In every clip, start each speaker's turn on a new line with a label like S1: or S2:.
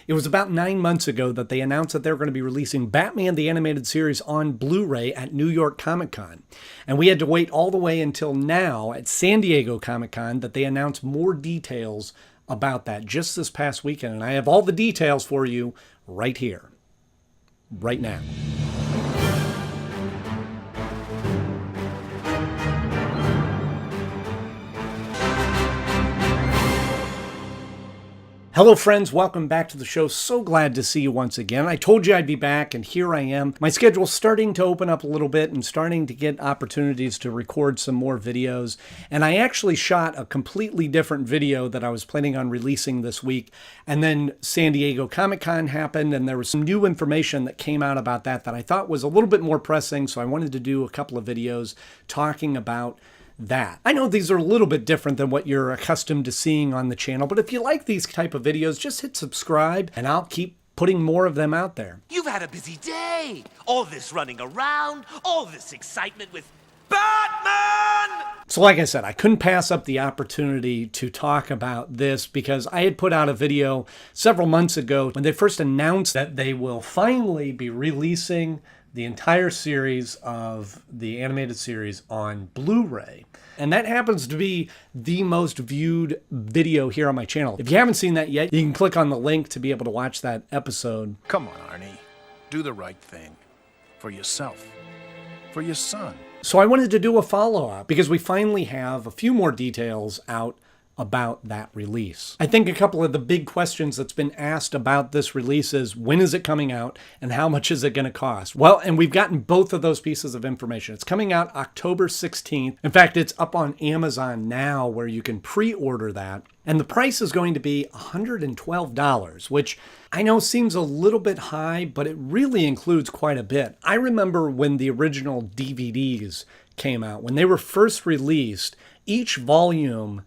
S1: It was about 9 months ago that they announced that they're going to be releasing Batman the Animated Series on Blu Ray at New York Comic Con. And we had to wait all the way until now at San Diego Comic Con that they announced more details about that just this past weekend. And I have all the details for you right here, right now. Hello friends, welcome back to the show. So glad to see you once again. I told you I'd be back, and here I am. My schedule's starting to open up a little bit and starting to get opportunities to record some more videos. And I actually shot a completely different video that I was planning on releasing this week. And then San Diego Comic-Con happened, and there was some new information that came out about that I thought was a little bit more pressing. So I wanted to do a couple of videos talking about that. I know these are a little bit different than what you're accustomed to seeing on the channel, but if you like these type of videos, just hit subscribe and I'll keep putting more of them out there.
S2: You've had a busy day. All this running around, all this excitement with Batman!
S1: So like I said, I couldn't pass up the opportunity to talk about this because I had put out a video several months ago when they first announced that they will finally be releasing the entire series of the animated series on Blu Ray. And that happens to be the most viewed video here on my channel. If you haven't seen that yet, you can click on the link to be able to watch that episode.
S3: Come on, Arnie. Do the right thing. For yourself. For your son.
S1: So I wanted to do a follow-up because we finally have a few more details out about that release. I think a couple of the big questions that's been asked about this release is when is it coming out and how much is it going to cost? Well, and we've gotten both of those pieces of information. It's coming out October 16th. In fact, it's up on Amazon now where you can pre-order that. And the price is going to be $112, which I know seems a little bit high, but it really includes quite a bit. I remember when the original DVDs came out, when they were first released, each volume,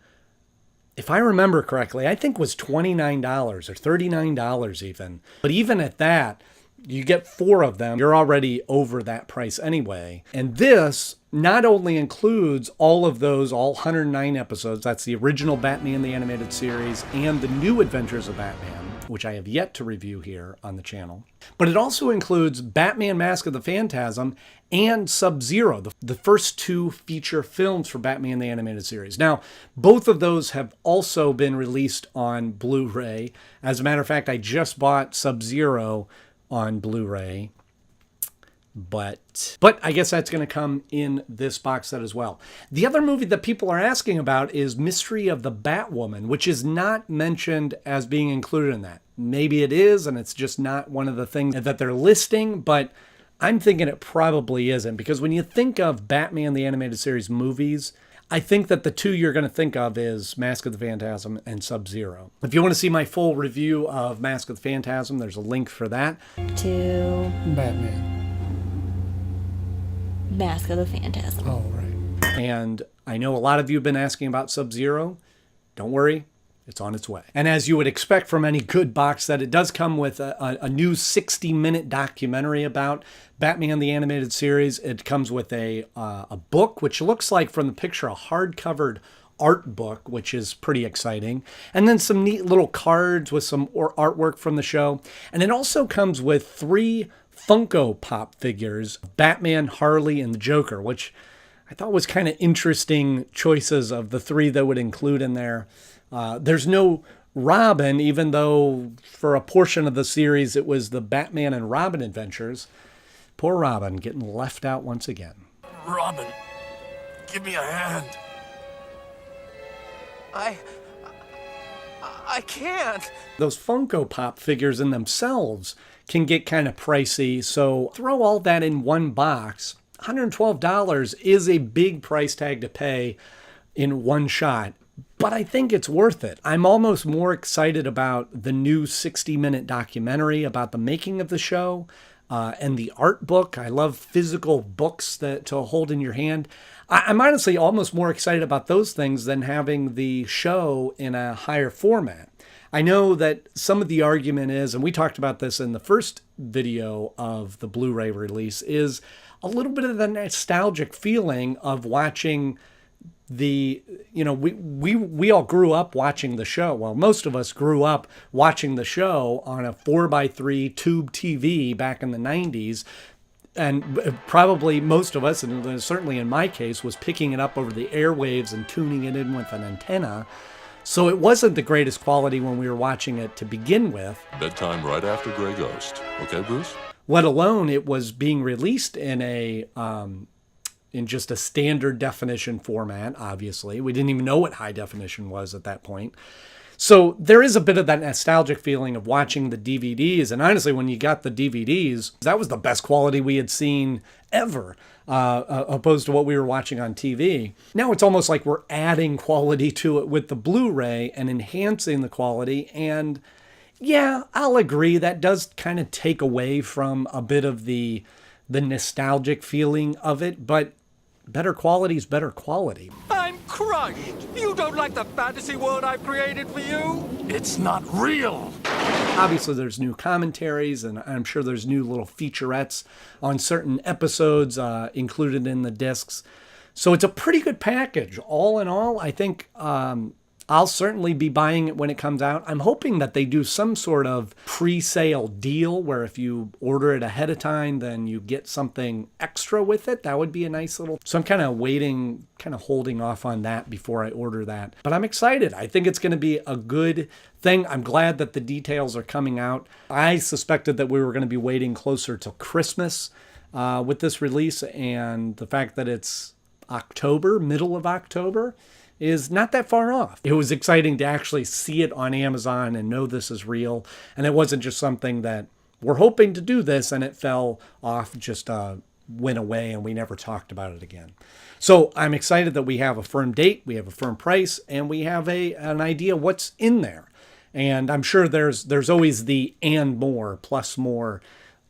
S1: if I remember correctly, I think was $29 or $39 even. But even at that, you get 4 of them, you're already over that price anyway. And this not only includes all of those, all 109 episodes, that's the original Batman the Animated Series and the New Adventures of Batman, which I have yet to review here on the channel, but it also includes Batman Mask of the Phantasm and Sub-Zero, the first 2 feature films for Batman the Animated Series. Now, both of those have also been released on Blu Ray. As a matter of fact, I just bought Sub-Zero on Blu Ray. But I guess that's going to come in this box set as well. The other movie that people are asking about is Mystery of the Batwoman, which is not mentioned as being included in that. Maybe it is, and it's just not one of the things that they're listing, but I'm thinking it probably isn't, because when you think of Batman the Animated Series movies, I think that the 2 you're going to think of is Mask of the Phantasm and Sub-Zero. If you want to see my full review of Mask of the Phantasm, there's a link for that.
S4: To
S1: Batman.
S4: Mask of the Phantasm.
S1: Oh, right. And I know a lot of you have been asking about Sub-Zero. Don't worry, it's on its way. And as you would expect from any good box set, it does come with a new 60-minute documentary about Batman the Animated Series. It comes with a book, which looks like, from the picture, a hard-covered art book, which is pretty exciting. And then some neat little cards with some artwork from the show. And it also comes with 3 Funko Pop figures, Batman, Harley, and the Joker, which I thought was kind of interesting choices of the 3 that would include in there. There's no Robin, even though for a portion of the series it was the Batman and Robin adventures. Poor Robin getting left out once again.
S3: Robin, give me a hand.
S2: I can't.
S1: Those Funko Pop figures in themselves can get kind of pricey, so throw all that in one box. $112 is a big price tag to pay in one shot, but I think it's worth it. I'm almost more excited about the new 60-minute documentary about the making of the show and the art book. I love physical books to hold in your hand. I'm honestly almost more excited about those things than having the show in a higher format. I know that some of the argument is, and we talked about this in the first video of the Blu Ray release, is a little bit of the nostalgic feeling of watching we all grew up watching the show. Well, most of us grew up watching the show on a 4x3 tube TV back in the 90s. And probably most of us, and certainly in my case, was picking it up over the airwaves and tuning it in with an antenna. So it wasn't the greatest quality when we were watching it to begin with.
S5: Bedtime right after Grey Ghost. Okay, Bruce?
S1: Let alone it was being released in in just a standard definition format, obviously. We didn't even know what high definition was at that point. So there is a bit of that nostalgic feeling of watching the DVDs. And honestly, when you got the DVDs, that was the best quality we had seen ever, opposed to what we were watching on TV. Now it's almost like we're adding quality to it with the Blu Ray and enhancing the quality. And yeah, I'll agree, that does kind of take away from a bit of the nostalgic feeling of it, but better quality is better quality.
S6: I'm crushed! You don't like the fantasy world I've created for you?
S3: It's not real.
S1: Obviously, there's new commentaries, and I'm sure there's new little featurettes on certain episodes included in the discs. So it's a pretty good package. All in all, I think I'll certainly be buying it when it comes out. I'm hoping that they do some sort of pre-sale deal where if you order it ahead of time, then you get something extra with it. That would be a nice little... So I'm kind of waiting, kind of holding off on that before I order that. But I'm excited. I think it's going to be a good thing. I'm glad that the details are coming out. I suspected that we were going to be waiting closer to Christmas with this release, and the fact that it's October, middle of October, is not that far off. It was exciting to actually see it on Amazon and know this is real. And it wasn't just something that we're hoping to do this and it fell off, just went away and we never talked about it again. So I'm excited that we have a firm date, we have a firm price, and we have an idea what's in there. And I'm sure there's always the and more, plus more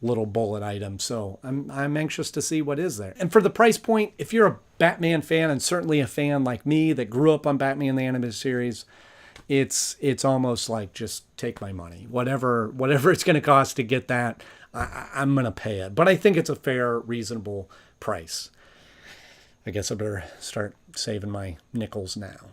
S1: little bullet item. So I'm anxious to see what is there. And for the price point, if you're a Batman fan, and certainly a fan like me that grew up on Batman the Animated Series, it's almost like just take my money. Whatever it's going to cost to get that, I'm going to pay it. But I think it's a fair, reasonable price. I guess I better start saving my nickels now.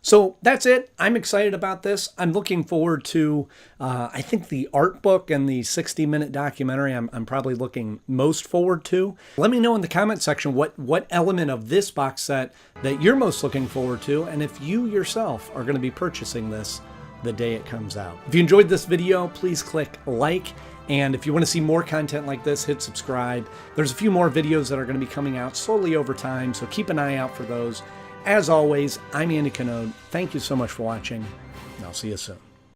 S1: So that's it. I'm excited about this. I'm looking forward to, I think, the art book and the 60-minute documentary I'm probably looking most forward to. Let me know in the comment section what element of this box set that you're most looking forward to, and if you yourself are going to be purchasing this the day it comes out. If you enjoyed this video, please click like, and if you want to see more content like this, hit subscribe. There's a few more videos that are going to be coming out slowly over time, so keep an eye out for those. As always, I'm Andy Knode. Thank you so much for watching, and I'll see you soon.